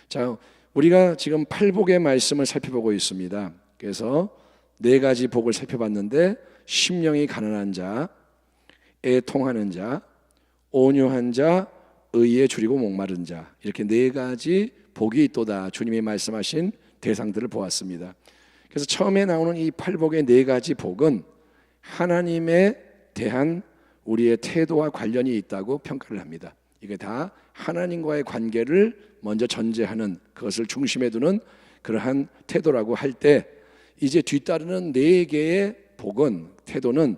자, 우리가 지금 팔복의 말씀을 살펴보고 있습니다. 그래서 네 가지 복을 살펴봤는데, 심령이 가난한 자, 애통하는 자, 온유한 자, 의에 줄이고 목마른 자, 이렇게 네 가지 복이 있도다. 주님이 말씀하신 대상들을 보았습니다. 그래서 처음에 나오는 이 팔복의 네 가지 복은 하나님에 대한 우리의 태도와 관련이 있다고 평가를 합니다. 이게 다 하나님과의 관계를 먼저 전제하는, 그것을 중심에 두는 그러한 태도라고 할 때, 이제 뒤따르는 네 개의 복은, 태도는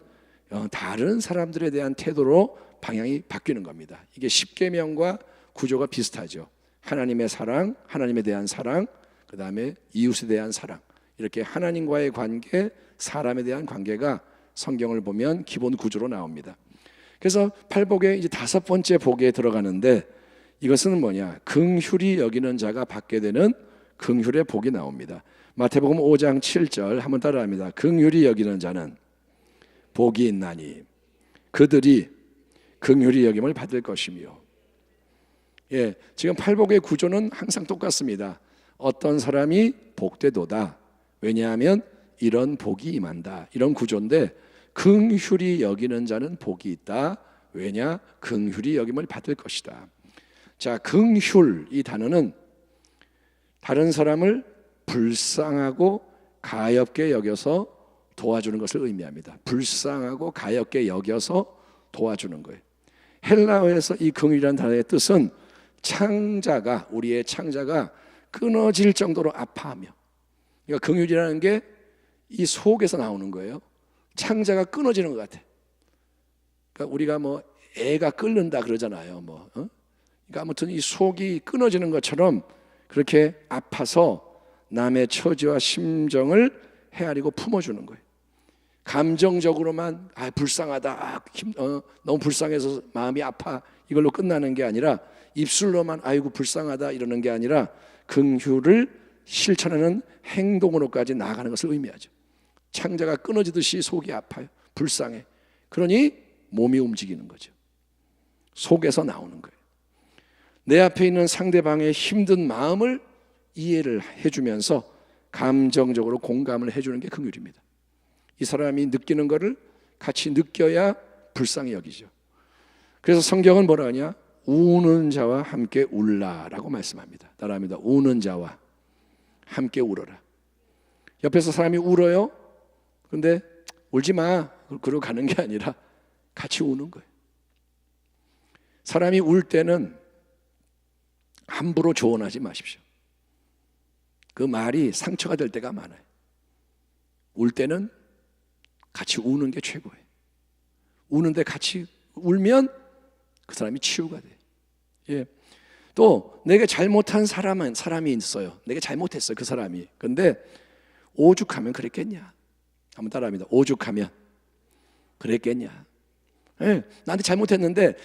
다른 사람들에 대한 태도로 방향이 바뀌는 겁니다. 이게 십계명과 구조가 비슷하죠. 하나님의 사랑, 하나님에 대한 사랑, 그 다음에 이웃에 대한 사랑, 이렇게 하나님과의 관계, 사람에 대한 관계가 성경을 보면 기본 구조로 나옵니다. 그래서 팔복의 이제 다섯 번째 복에 들어가는데, 이것은 뭐냐? 긍휼히 여기는 자가 받게 되는 긍휼의 복이 나옵니다. 마태복음 5장 7절 한번 따라합니다. 긍휼히 여기는 자는 복이 있나니 그들이 긍휼히 여김을 받을 것이며. 예, 지금 팔복의 구조는 항상 똑같습니다. 어떤 사람이 복되도다. 왜냐하면 이런 복이 임한다. 이런 구조인데, 긍휼히 여기는 자는 복이 있다. 왜냐? 긍휼히 여김을 받을 것이다. 자, 긍휼, 이 단어는 다른 사람을 불쌍하고 가엾게 여겨서 도와주는 것을 의미합니다. 불쌍하고 가엾게 여겨서 도와주는 거예요. 헬라어에서 이 긍휼이라는 단어의 뜻은 창자가, 우리의 창자가 끊어질 정도로 아파하며, 그러니까 긍휼이라는 게 이 속에서 나오는 거예요. 창자가 끊어지는 것 같아. 그러니까 우리가 뭐 애가 끓는다 그러잖아요. 그러니까 아무튼 이 속이 끊어지는 것처럼 그렇게 아파서 남의 처지와 심정을 헤아리고 품어주는 거예요. 감정적으로만 불쌍하다, 너무 불쌍해서 마음이 아파, 이걸로 끝나는 게 아니라, 입술로만 아이고 불쌍하다 이러는 게 아니라 긍휼을 실천하는 행동으로까지 나아가는 것을 의미하죠. 창자가 끊어지듯이 속이 아파요, 불쌍해. 그러니 몸이 움직이는 거죠. 속에서 나오는 거예요. 내 앞에 있는 상대방의 힘든 마음을 이해를 해주면서 감정적으로 공감을 해주는 게 긍휼입니다. 이 사람이 느끼는 것을 같이 느껴야 불쌍히 여기죠. 그래서 성경은 뭐라 하냐? 우는 자와 함께 울라라고 말씀합니다. 따라합니다. 우는 자와 함께 울어라. 옆에서 사람이 울어요. 근데 울지 마 그러고 가는 게 아니라 같이 우는 거예요. 사람이 울 때는 함부로 조언하지 마십시오. 그 말이 상처가 될 때가 많아요. 울 때는 같이 우는 게 최고예요. 우는데 같이 울면 그 사람이 치유가 돼요. 예. 또 내가 잘못한 사람이 있어요. 내가 잘못했어요, 그 사람이. 근데 오죽하면 그랬겠냐? 한번 따라합니다. 오죽하면 그랬겠냐? 예. 나한테 잘못했는데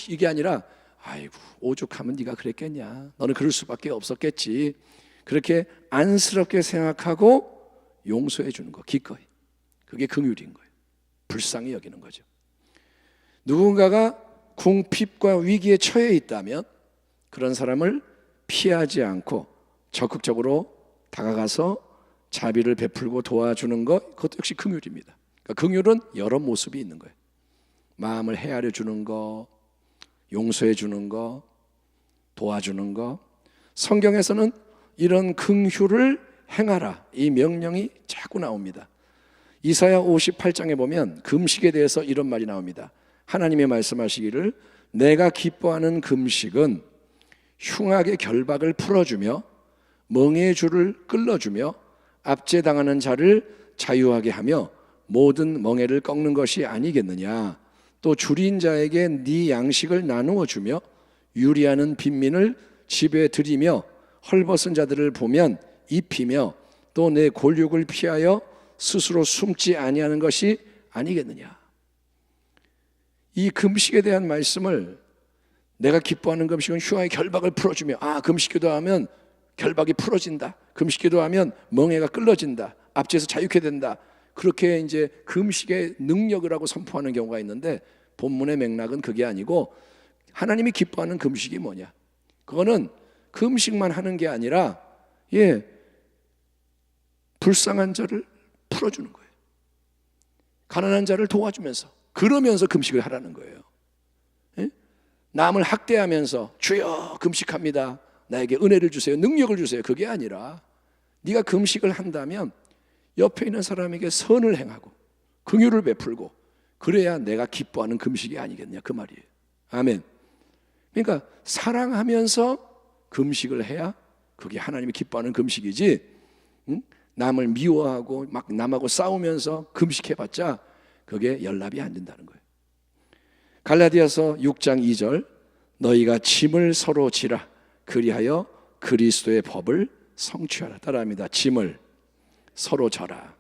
이게 아니라 아이고 오죽하면 네가 그랬겠냐? 너는 그럴 수밖에 없었겠지. 그렇게 안쓰럽게 생각하고 용서해 주는 거, 기꺼이. 그게 긍휼인 거예요. 불쌍히 여기는 거죠. 누군가가 궁핍과 위기에 처해 있다면 그런 사람을 피하지 않고 적극적으로 다가가서 자비를 베풀고 도와주는 것, 그것도 역시 긍휼입니다. 그러니까 긍휼은 여러 모습이 있는 거예요. 마음을 헤아려 주는 거, 용서해 주는 거, 도와주는 거. 성경에서는 이런 긍휼을 행하라, 이 명령이 자꾸 나옵니다. 이사야 58장에 보면 금식에 대해서 이런 말이 나옵니다. 하나님의 말씀하시기를 내가 기뻐하는 금식은 흉악의 결박을 풀어주며 멍에의 줄을 끌어주며 압제당하는 자를 자유하게 하며 모든 멍에를 꺾는 것이 아니겠느냐. 또 줄인 자에게 네 양식을 나누어 주며 유리하는 빈민을 집에 들이며 헐벗은 자들을 보면 입히며 또 내 골육을 피하여 스스로 숨지 아니하는 것이 아니겠느냐. 이 금식에 대한 말씀을, 내가 기뻐하는 금식은 흉악의 결박을 풀어주며, 금식기도 하면 결박이 풀어진다, 금식기도 하면 멍에가 끌어진다, 압제에서 자유케 된다, 그렇게 이제 금식의 능력을 하고 선포하는 경우가 있는데, 본문의 맥락은 그게 아니고 하나님이 기뻐하는 금식이 뭐냐? 그거는 금식만 하는 게 아니라 불쌍한 자를 풀어주는 거예요. 가난한 자를 도와주면서, 그러면서 금식을 하라는 거예요. 남을 학대하면서 주여 금식합니다, 나에게 은혜를 주세요, 능력을 주세요, 그게 아니라 네가 금식을 한다면 옆에 있는 사람에게 선을 행하고 긍휼을 베풀고, 그래야 내가 기뻐하는 금식이 아니겠냐, 그 말이에요. 아멘. 그러니까 사랑하면서 금식을 해야 그게 하나님이 기뻐하는 금식이지, 남을 미워하고 막 남하고 싸우면서 금식해봤자 그게 연락이 안 된다는 거예요. 갈라디아서 6장 2절, 너희가 짐을 서로 지라 그리하여 그리스도의 법을 성취하라. 따라합니다. 짐을 서로 져라.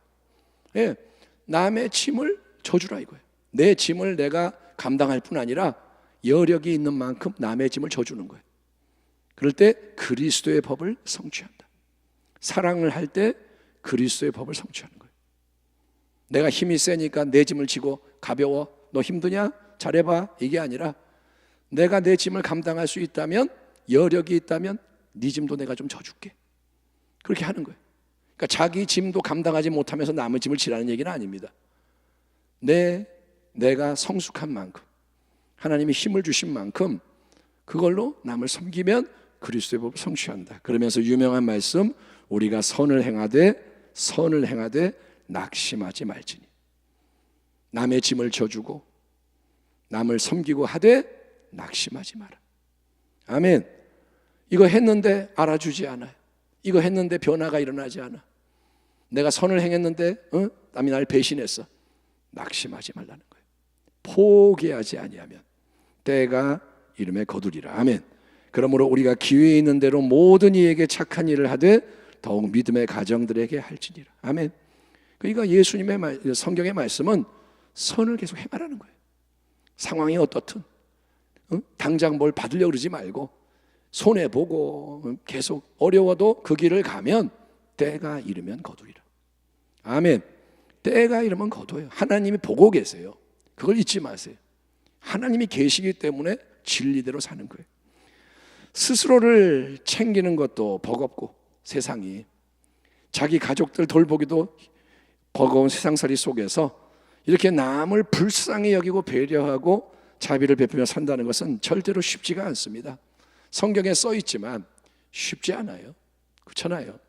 남의 짐을 져주라 이거예요. 내 짐을 내가 감당할 뿐 아니라 여력이 있는 만큼 남의 짐을 져주는 거예요. 그럴 때 그리스도의 법을 성취한다. 사랑을 할 때 그리스도의 법을 성취하는 거예요. 내가 힘이 세니까 내 짐을 지고 가벼워, 너 힘드냐? 잘해봐, 이게 아니라 내가 내 짐을 감당할 수 있다면, 여력이 있다면 네 짐도 내가 좀 져줄게, 그렇게 하는 거예요. 그러니까 자기 짐도 감당하지 못하면서 남의 짐을 지라는 얘기는 아닙니다. 내가 성숙한 만큼, 하나님이 힘을 주신 만큼 그걸로 남을 섬기면 그리스도의 법을 성취한다. 그러면서 유명한 말씀, 우리가 선을 행하되 낙심하지 말지니. 남의 짐을 져주고 남을 섬기고 하되 낙심하지 마라. 아멘. 이거 했는데 알아주지 않아요. 이거 했는데 변화가 일어나지 않아. 내가 선을 행했는데 남이 날 배신했어. 낙심하지 말라는 거예요. 포기하지 아니하면 때가 이름에 거두리라. 아멘. 그러므로 우리가 기회 있는 대로 모든 이에게 착한 일을 하되 더욱 믿음의 가정들에게 할지니라. 아멘. 그러니까 예수님의 성경의 말씀은 선을 계속 행하라는 거예요. 상황이 어떻든 당장 뭘 받으려고 그러지 말고 손해보고 계속 어려워도 그 길을 가면 때가 이르면 거두리라. 아멘. 때가 이르면 거둬요. 하나님이 보고 계세요. 그걸 잊지 마세요. 하나님이 계시기 때문에 진리대로 사는 거예요. 스스로를 챙기는 것도 버겁고, 세상이 자기 가족들 돌보기도 버거운 세상살이 속에서 이렇게 남을 불쌍히 여기고 배려하고 자비를 베푸며 산다는 것은 절대로 쉽지가 않습니다. 성경에 써 있지만 쉽지 않아요. 그렇잖아요.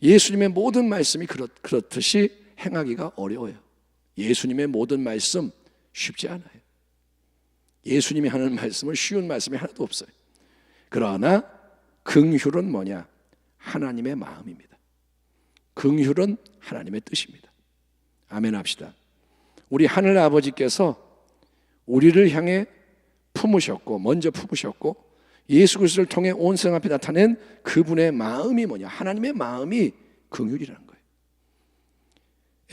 예수님의 모든 말씀이 그렇듯이 행하기가 어려워요. 예수님의 모든 말씀 쉽지 않아요. 예수님이 하는 말씀은 쉬운 말씀이 하나도 없어요. 그러나 긍휼은 뭐냐? 하나님의 마음입니다. 긍휼은 하나님의 뜻입니다. 아멘 합시다. 우리 하늘 아버지께서 우리를 향해 먼저 품으셨고 예수 그리스도를 통해 온 세상 앞에 나타낸 그분의 마음이 뭐냐? 하나님의 마음이 긍휼이라는 거예요.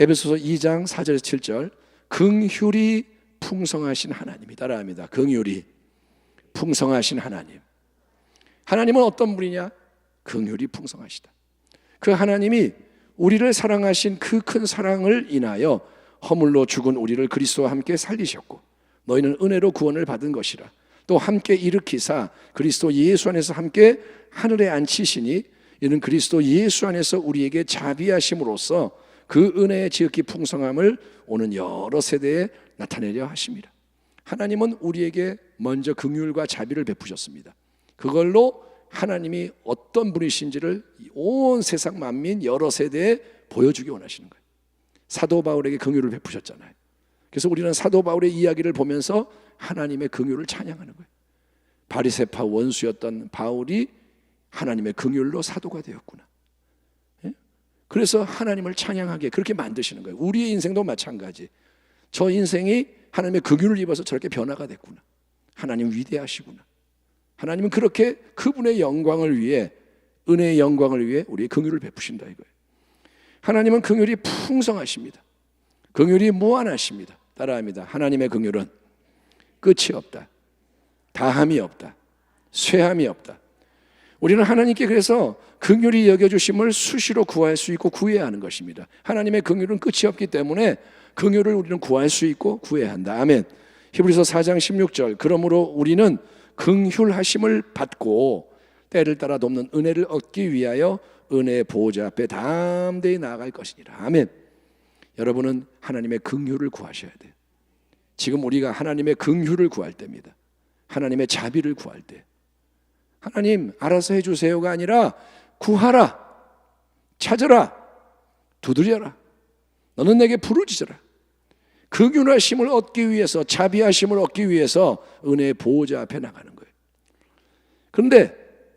에베소서 2장 4절에서 7절, 긍휼이 풍성하신 하나님이, 따라합니다. 긍휼이 풍성하신 하나님. 하나님은 어떤 분이냐? 긍휼이 풍성하시다. 그 하나님이 우리를 사랑하신 그 큰 사랑을 인하여 허물로 죽은 우리를 그리스도와 함께 살리셨고, 너희는 은혜로 구원을 받은 것이라. 또 함께 일으키사 그리스도 예수 안에서 함께 하늘에 앉히시니, 이는 그리스도 예수 안에서 우리에게 자비하심으로써 그 은혜의 지극히 풍성함을 오는 여러 세대에 나타내려 하십니다. 하나님은 우리에게 먼저 긍휼과 자비를 베푸셨습니다. 그걸로 하나님이 어떤 분이신지를 온 세상 만민 여러 세대에 보여주기 원하시는 거예요. 사도 바울에게 긍휼을 베푸셨잖아요. 그래서 우리는 사도 바울의 이야기를 보면서 하나님의 긍휼을 찬양하는 거예요. 바리새파 원수였던 바울이 하나님의 긍휼로 사도가 되었구나. 그래서 하나님을 찬양하게 그렇게 만드시는 거예요. 우리의 인생도 마찬가지. 저 인생이 하나님의 긍휼을 입어서 저렇게 변화가 됐구나. 하나님 위대하시구나. 하나님은 그렇게 그분의 영광을 위해, 은혜의 영광을 위해 우리의 긍휼을 베푸신다 이거예요. 하나님은 긍휼이 풍성하십니다. 긍휼이 무한하십니다. 따라합니다. 하나님의 긍휼은 끝이 없다. 다함이 없다. 쇠함이 없다. 우리는 하나님께 그래서 긍휼히 여겨주심을 수시로 구할 수 있고 구해야 하는 것입니다. 하나님의 긍휼은 끝이 없기 때문에 긍휼을 우리는 구할 수 있고 구해야 한다. 아멘. 히브리서 4장 16절, 그러므로 우리는 긍휼하심을 받고 때를 따라 돕는 은혜를 얻기 위하여 은혜의 보호자 앞에 담대히 나아갈 것이니라. 아멘. 여러분은 하나님의 긍휼을 구하셔야 돼요. 지금 우리가 하나님의 긍휼을 구할 때입니다. 하나님의 자비를 구할 때, 하나님 알아서 해주세요가 아니라 구하라, 찾으라, 두드려라, 너는 내게 부르짖어라. 긍휼하심을 얻기 위해서, 자비하심을 얻기 위해서 은혜의 보호자 앞에 나가는 거예요. 그런데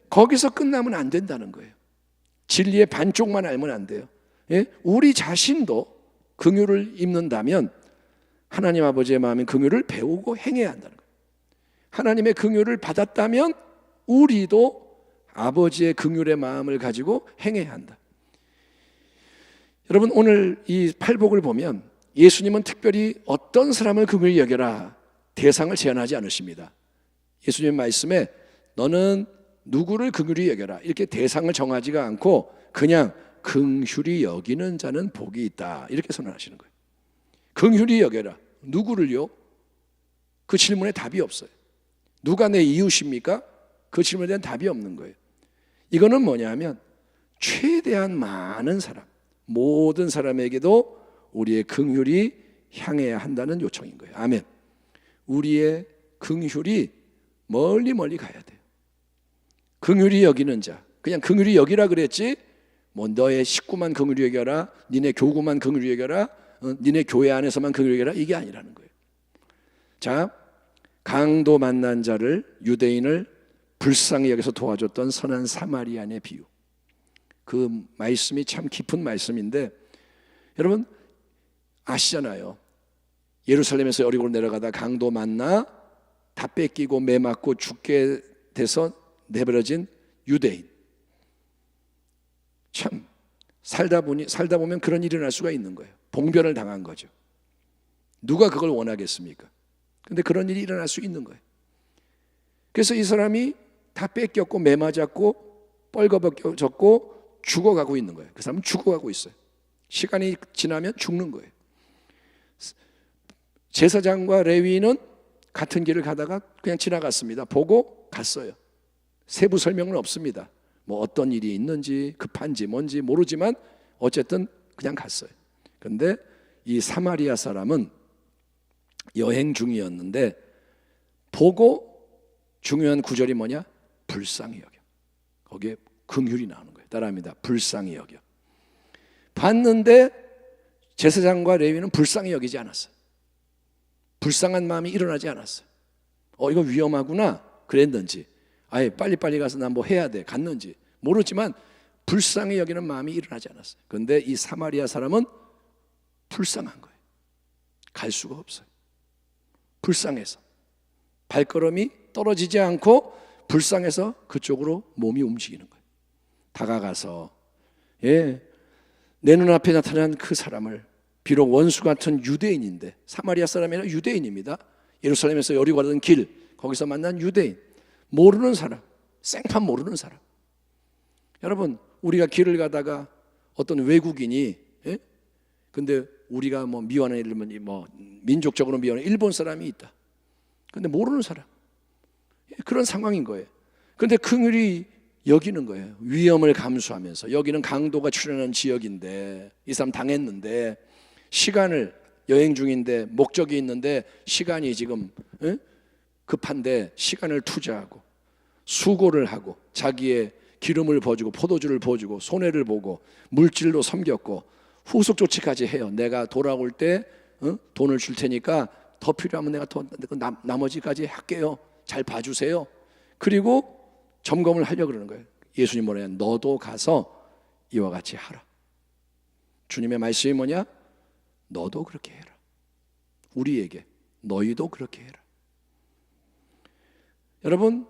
거기서 끝나면 안 된다는 거예요. 진리의 반쪽만 알면 안 돼요. 예? 우리 자신도 긍휼을 입는다면 하나님 아버지의 마음인 긍휼을 배우고 행해야 한다는 거예요. 하나님의 긍휼을 받았다면 우리도 아버지의 긍휼의 마음을 가지고 행해야 한다. 여러분, 오늘 이 팔복을 보면 예수님은 특별히 어떤 사람을 긍휼히 여겨라 대상을 제한하지 않으십니다. 예수님 말씀에 너는 누구를 긍휼히 여겨라 이렇게 대상을 정하지가 않고 그냥 긍휼히 여기는 자는 복이 있다 이렇게 선언하시는 거예요. 긍휼히 여겨라. 누구를요? 그 질문에 답이 없어요. 누가 내 이웃입니까? 그 질문에 대한 답이 없는 거예요. 이거는 뭐냐면 최대한 많은 사람, 모든 사람에게도 우리의 긍휼이 향해야 한다는 요청인 거예요. 아멘. 우리의 긍휼이 멀리 멀리 가야 돼요. 긍휼히 여기는 자, 그냥 긍휼히 여기라 그랬지 뭐 너의 식구만 긍휼히 여겨라, 니네 교구만 긍휼히 여겨라, 니네 교회 안에서만 긍휼히 여겨라, 이게 아니라는 거예요. 자, 강도 만난 자를, 유대인을 불쌍히 여기서 도와줬던 선한 사마리아인의 비유, 그 말씀이 참 깊은 말씀인데 여러분 아시잖아요. 예루살렘에서 여리고로 내려가다 강도 만나 다 뺏기고 매 맞고 죽게 돼서 내버려진 유대인. 참 살다 보면 그런 일이 날 수가 있는 거예요. 봉변을 당한 거죠. 누가 그걸 원하겠습니까? 근데 그런 일이 일어날 수 있는 거예요. 그래서 이 사람이 다 뺏겼고 매 맞았고 뻘거벗겨졌고 죽어가고 있는 거예요. 그 사람은 죽어가고 있어요. 시간이 지나면 죽는 거예요. 제사장과 레위인은 같은 길을 가다가 그냥 지나갔습니다. 보고 갔어요. 세부 설명은 없습니다. 뭐 어떤 일이 있는지 급한지 뭔지 모르지만 어쨌든 그냥 갔어요. 그런데 이 사마리아 사람은 여행 중이었는데 보고 중요한 구절이 뭐냐? 불쌍히 여겨. 거기에 긍휼이 나오는 거예요. 따라합니다. 불쌍히 여겨. 봤는데 제사장과 레위는 불쌍히 여기지 않았어요. 불쌍한 마음이 일어나지 않았어요. 이거 위험하구나 그랬는지, 아예 빨리빨리 가서 난 뭐 해야 돼 갔는지 모르지만 불쌍히 여기는 마음이 일어나지 않았어요. 그런데 이 사마리아 사람은 불쌍한 거예요. 갈 수가 없어요. 불쌍해서 발걸음이 떨어지지 않고 불쌍해서 그쪽으로 몸이 움직이는 거예요. 다가가서 내 눈앞에 나타난 그 사람을, 비록 원수 같은 유대인인데, 사마리아 사람이 아니라 유대인입니다. 예루살렘에서 여리고 가던 길 거기서 만난 유대인, 모르는 사람, 생판 모르는 사람. 여러분, 우리가 길을 가다가 어떤 외국인이 근데 우리가 뭐 미워하는 일은 뭐 민족적으로 미워하는 일본 사람이 있다. 근데 모르는 사람, 그런 상황인 거예요. 근데 긍휼히 여기는 거예요. 위험을 감수하면서. 여기는 강도가 출현하는 지역인데 이 사람 당했는데 시간을, 여행 중인데 목적이 있는데 시간이 지금 급한데 시간을 투자하고 수고를 하고 자기의 기름을 부어주고 포도주를 부어주고 손해를 보고 물질로 섬겼고 후속 조치까지 해요. 내가 돌아올 때 돈을 줄 테니까 더 필요하면 내가 더 나머지까지 할게요. 잘 봐주세요. 그리고 점검을 하려고 그러는 거예요. 예수님 뭐래요? 너도 가서 이와 같이 하라. 주님의 말씀이 뭐냐? 너도 그렇게 해라. 우리에게 너희도 그렇게 해라. 여러분,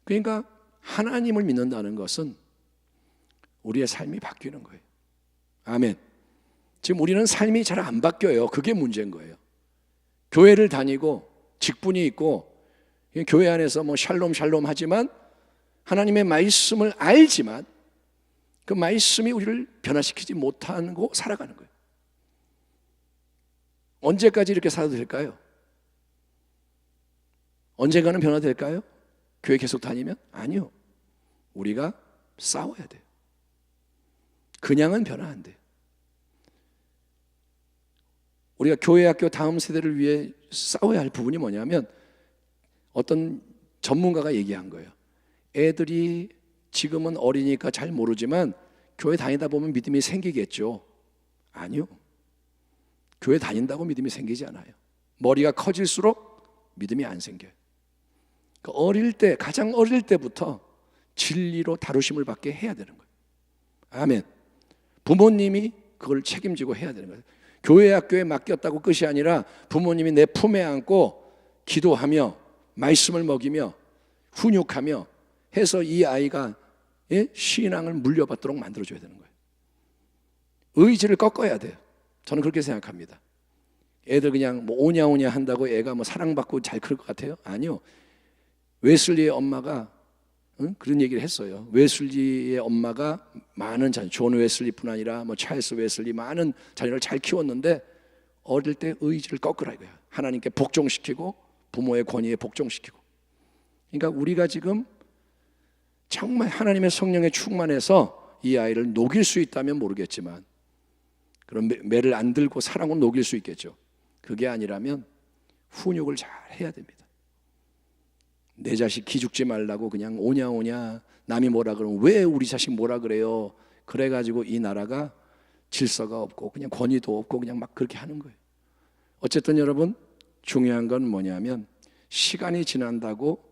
그러니까 하나님을 믿는다는 것은 우리의 삶이 바뀌는 거예요. 아멘. 지금 우리는 삶이 잘 안 바뀌어요. 그게 문제인 거예요. 교회를 다니고 직분이 있고 교회 안에서 뭐 샬롬 하지만 하나님의 말씀을 알지만 그 말씀이 우리를 변화시키지 못하고 살아가는 거예요. 언제까지 이렇게 살아도 될까요? 언젠가는 변화될까요? 교회 계속 다니면? 아니요. 우리가 싸워야 돼요. 그냥은 변화 안 돼요. 우리가 교회 학교 다음 세대를 위해 싸워야 할 부분이 뭐냐면, 어떤 전문가가 얘기한 거예요. 애들이 지금은 어리니까 잘 모르지만 교회 다니다 보면 믿음이 생기겠죠. 아니요. 교회 다닌다고 믿음이 생기지 않아요. 머리가 커질수록 믿음이 안 생겨요. 어릴 때, 가장 어릴 때부터 진리로 다루심을 받게 해야 되는 거예요. 아멘. 부모님이 그걸 책임지고 해야 되는 거예요. 교회 학교에 맡겼다고 끝이 아니라 부모님이 내 품에 안고 기도하며 말씀을 먹이며 훈육하며 해서 이 아이가 신앙을 물려받도록 만들어줘야 되는 거예요. 의지를 꺾어야 돼요. 저는 그렇게 생각합니다. 애들 그냥 뭐 오냐오냐 한다고 애가 뭐 사랑받고 잘 클 것 같아요? 아니요. 웨슬리의 엄마가 그런 얘기를 했어요. 웨슬리의 엄마가 많은 자녀, 존 웨슬리뿐 아니라 뭐 찰스 웨슬리 많은 자녀를 잘 키웠는데 어릴 때 의지를 꺾으라 이거야. 하나님께 복종시키고 부모의 권위에 복종시키고. 그러니까 우리가 지금 정말 하나님의 성령에 충만해서 이 아이를 녹일 수 있다면 모르겠지만, 그런 매를 안 들고 사랑으로 녹일 수 있겠죠. 그게 아니라면 훈육을 잘 해야 됩니다. 내 자식 기죽지 말라고 그냥 오냐 남이 뭐라 그러면 왜 우리 자식 뭐라 그래요? 그래가지고 이 나라가 질서가 없고 그냥 권위도 없고 그냥 막 그렇게 하는 거예요. 어쨌든 여러분, 중요한 건 뭐냐면 시간이 지난다고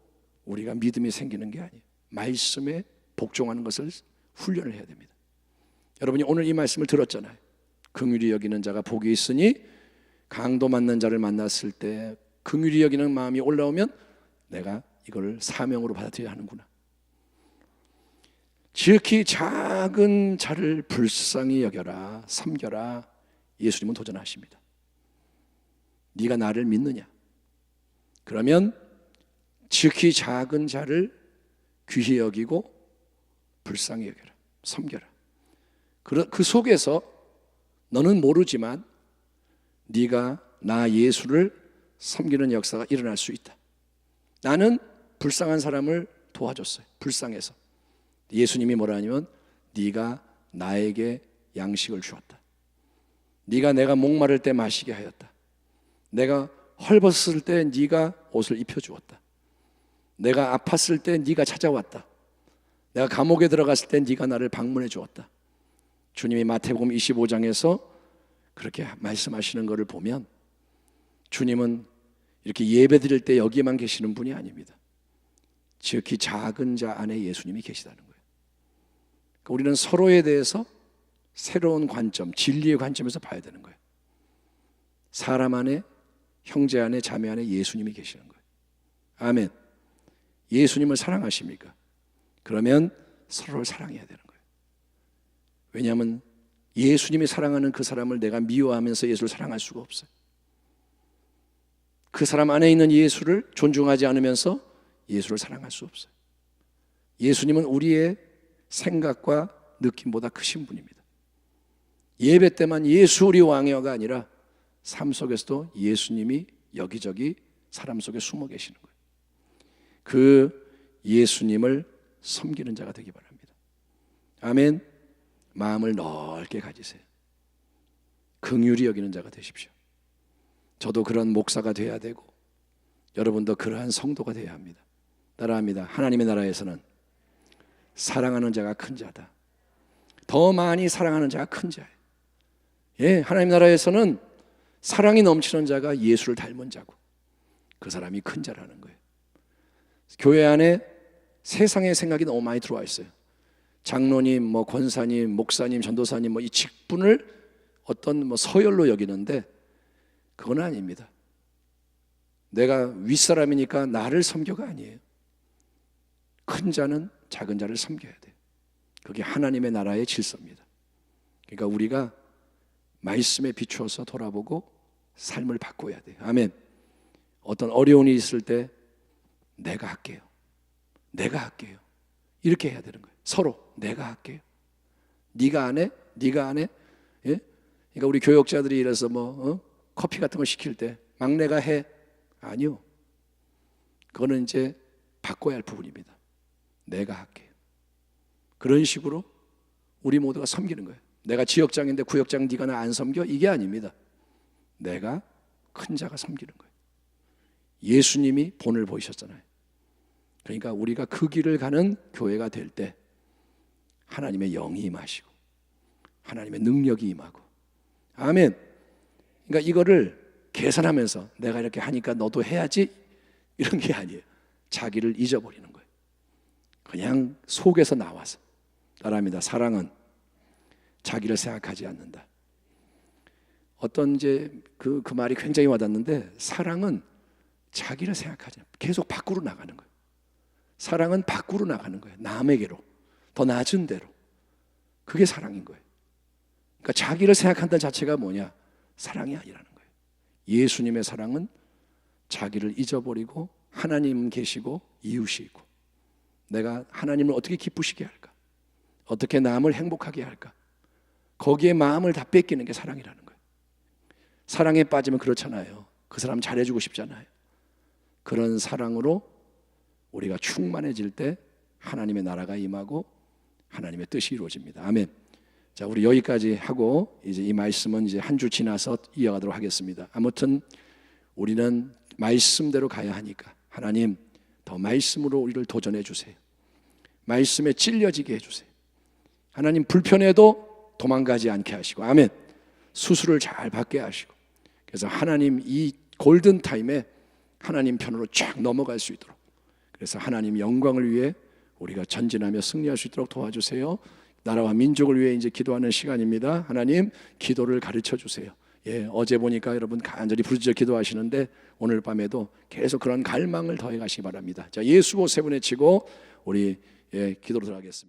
우리가 믿음이 생기는 게 아니에요. 말씀에 복종하는 것을 훈련을 해야 됩니다. 여러분이 오늘 이 말씀을 들었잖아요. 긍휼히 여기는 자가 복이 있으니, 강도 맞는 자를 만났을 때 긍휼히 여기는 마음이 올라오면 내가 이걸 사명으로 받아들여야 하는구나. 지극히 작은 자를 불쌍히 여겨라, 섬겨라. 예수님은 도전하십니다. 네가 나를 믿느냐? 그러면 지극히 작은 자를 귀히 여기고 불쌍히 여겨라, 섬겨라. 그 속에서 너는 모르지만 네가 나 예수를 섬기는 역사가 일어날 수 있다. 나는 불쌍한 사람을 도와줬어요. 불쌍해서. 예수님이 뭐라 하냐면 네가 나에게 양식을 주었다. 네가 내가 목마를 때 마시게 하였다. 내가 헐벗을 때 네가 옷을 입혀주었다. 내가 아팠을 때 네가 찾아왔다. 내가 감옥에 들어갔을 때 네가 나를 방문해 주었다. 주님이 마태복음 25장에서 그렇게 말씀하시는 것을 보면 주님은 이렇게 예배 드릴 때 여기에만 계시는 분이 아닙니다. 지극히 작은 자 안에 예수님이 계시다는 거예요. 그러니까 우리는 서로에 대해서 새로운 관점, 진리의 관점에서 봐야 되는 거예요. 사람 안에, 형제 안에, 자매 안에 예수님이 계시는 거예요. 아멘. 예수님을 사랑하십니까? 그러면 서로를 사랑해야 되는 거예요. 왜냐하면 예수님이 사랑하는 그 사람을 내가 미워하면서 예수를 사랑할 수가 없어요. 그 사람 안에 있는 예수를 존중하지 않으면서 예수를 사랑할 수 없어요. 예수님은 우리의 생각과 느낌보다 크신 분입니다. 예배 때만 예수 우리 왕이여가 아니라 삶 속에서도 예수님이 여기저기 사람 속에 숨어 계시는 거예요. 그 예수님을 섬기는 자가 되기 바랍니다. 아멘. 마음을 넓게 가지세요. 긍휼히 여기는 자가 되십시오. 저도 그런 목사가 되어야 되고 여러분도 그러한 성도가 되어야 합니다. 따라합니다. 하나님의 나라에서는 사랑하는 자가 큰 자다. 더 많이 사랑하는 자가 큰 자예요. 예, 하나님 나라에서는 사랑이 넘치는 자가 예수를 닮은 자고 그 사람이 큰 자라는 거예요. 교회 안에 세상의 생각이 너무 많이 들어와 있어요. 장로님, 뭐 권사님, 목사님, 전도사님, 뭐 이 직분을 어떤 뭐 서열로 여기는데 그건 아닙니다. 내가 윗사람이니까 나를 섬겨가 아니에요. 큰 자는 작은 자를 섬겨야 돼요. 그게 하나님의 나라의 질서입니다. 그러니까 우리가 말씀에 비추어서 돌아보고 삶을 바꿔야 돼요. 아멘. 어떤 어려움이 있을 때 내가 할게요. 내가 할게요. 이렇게 해야 되는 거예요. 서로 내가 할게요. 네가 안 해? 네가 안 해? 예? 그러니까 우리 교역자들이 이래서 커피 같은 거 시킬 때 막내가 해? 아니요. 그거는 이제 바꿔야 할 부분입니다. 내가 할게요. 그런 식으로 우리 모두가 섬기는 거예요. 내가 지역장인데 구역장 네가 나 안 섬겨? 이게 아닙니다. 내가 큰 자가 섬기는 거예요. 예수님이 본을 보이셨잖아요. 그러니까 우리가 그 길을 가는 교회가 될 때 하나님의 영이 임하시고 하나님의 능력이 임하고, 아멘. 그러니까 이거를 계산하면서 내가 이렇게 하니까 너도 해야지 이런 게 아니에요. 자기를 잊어버리는 거예요. 그냥 속에서 나와서. 따라합니다. 사랑은 자기를 생각하지 않는다. 어떤 이제 그 말이 굉장히 와닿는데, 사랑은 자기를 생각하지 않는다. 계속 밖으로 나가는 거예요. 사랑은 밖으로 나가는 거예요. 남에게로, 더 낮은 데로. 그게 사랑인 거예요. 그러니까 자기를 생각한다는 자체가 뭐냐? 사랑이 아니라는 거예요. 예수님의 사랑은 자기를 잊어버리고 하나님 계시고 이웃이 있고, 내가 하나님을 어떻게 기쁘시게 할까? 어떻게 남을 행복하게 할까? 거기에 마음을 다 뺏기는 게 사랑이라는 거예요. 사랑에 빠지면 그렇잖아요. 그 사람 잘해주고 싶잖아요. 그런 사랑으로 우리가 충만해질 때 하나님의 나라가 임하고 하나님의 뜻이 이루어집니다. 아멘. 자, 우리 여기까지 하고 이제 이 말씀은 이제 한 주 지나서 이어가도록 하겠습니다. 아무튼 우리는 말씀대로 가야 하니까 하나님 더 말씀으로 우리를 도전해 주세요. 말씀에 찔려지게 해주세요. 하나님 불편해도 도망가지 않게 하시고, 아멘. 수술을 잘 받게 하시고, 그래서 하나님 이 골든타임에 하나님 편으로 쫙 넘어갈 수 있도록, 그래서 하나님 영광을 위해 우리가 전진하며 승리할 수 있도록 도와주세요. 나라와 민족을 위해 이제 기도하는 시간입니다. 하나님 기도를 가르쳐 주세요. 예, 어제 보니까 여러분 간절히 부르짖어 기도하시는데 오늘 밤에도 계속 그런 갈망을 더해 가시기 바랍니다. 자, 예수 보 세 번 외치고 우리 기도로 들어가겠습니다.